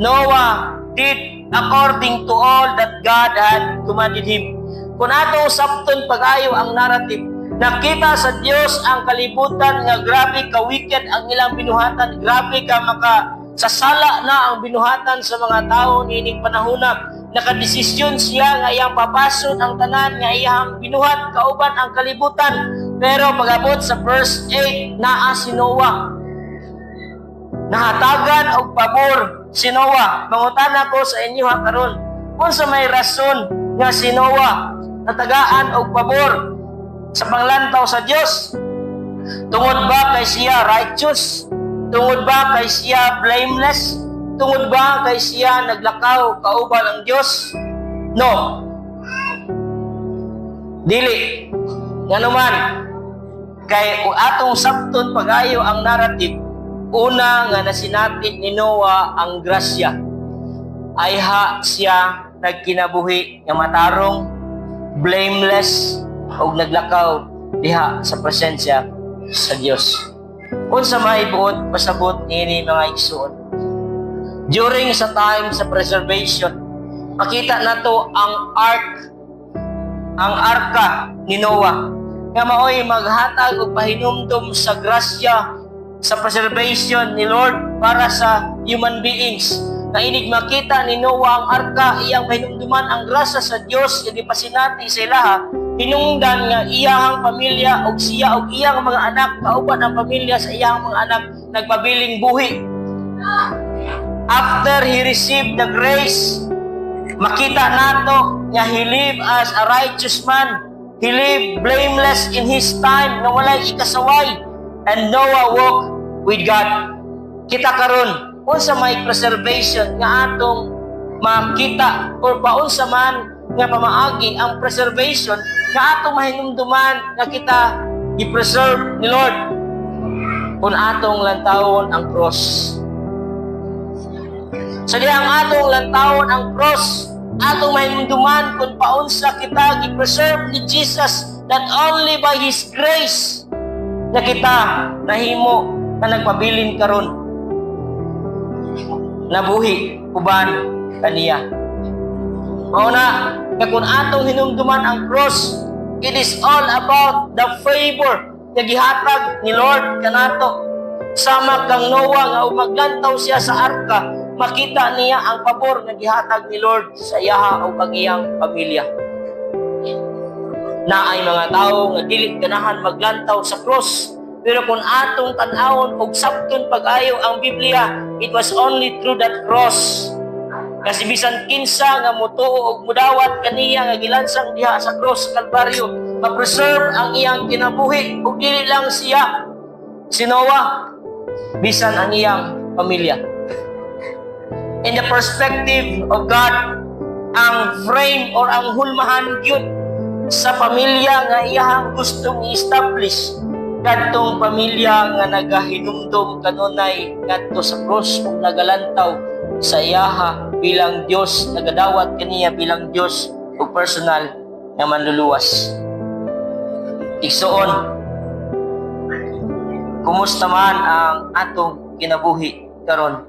Noah did according to all that God had commanded him. Kung ato sabton pag-ayo ang narrative, nakita sa Dios ang kalibutan nga grabe ka wicked ang ilang binuhatan, grabe ka sasala na ang binuhatan sa mga tao niining panahona. Nakadesisyon siya nga iyang papason ang tanan nga iyang binuhat kauban ang kalibutan. Pero pag-abot sa verse 8, naa si Noah. Nahatagan og pabor si Noah. Mangutana ko sa inyo karon, kung sa may rason nga si Noah natagaan og pabor sa panglantaw sa Dios, tungod ba kay siya righteous? Tungod ba kay siya blameless? Tungod ba kay siya naglakaw kauban ang Dios? No. Dili. Nganuman, kay atong sabton pag-ayo ang narrative, una nga nasinati ni Noah ang grasya. Ay siya nagkinabuhi nga matarong, blameless, o naglakaw diha sa presensya sa Dios. Unsa may buot pasabot niini mga igsoon. During sa time sa preservation, makita nato ang arka ni Noah nga maoy maghatag og pahinumdom sa grasya sa preservation ni Lord para sa human beings. Nainig makita ni Noah ang arka, iyang pahinumduman ang grasya sa Dios nga gipasinati sa ilaha, hinungdan nga iyang pamilya og siya og iyang mga anak kauban ang pamilya sa iyang mga anak nagpabiling buhi. After he received the grace, makita nato nga he lived as a righteous man. He lived blameless in his time na walay ikasaway. And Noah walked with God. Kita karon, unsa may preservation nga atong makita or paunsa man nga pamaagi ang preservation nga atong mahinumduman nga kita i-preserve ni Lord. Kung atong lantawon ang cross. So dihang atong lantawon ang cross, atong mahinumduman kung paunsa kita i-preserve ni Jesus, not only by His grace na kita nahimo na nagpabilin karon nabuhi uban kaniya. Mauna, kung atong hinumduman ang cross, it is all about the favor nga gihatag ni Lord kanato. Sama kang Noah nga maglantaw siya sa arka, makita niya ang pabor nga gihatag ni Lord sa iyaha o ang iyang pamilya. Na ay mga tao nga dili ganahan maglantaw sa cross, pero kung atong tan-awon og sabton pag-ayo ang Biblia, it was only through that cross. Kasi bisan kinsa nga mutuo og mudawat kaniya nga gilansang diha sa cross sa Kalbaryo, ma-preserve ang iyang kinabuhi ug dili lang siya, si Noah, bisan ang iyang pamilya. In the perspective of God, ang frame or ang hulmahan gyud sa pamilya nga iyang gustong i-establish, kadtong pamilya nga nagahinumdom kanunay ngadto sa cross ug nagalantaw sa iyaha bilang Dios, nagadawat kaniya bilang Dios ug personal nga manluluwas. Igsoon, kumusta man ang atong kinabuhi karon?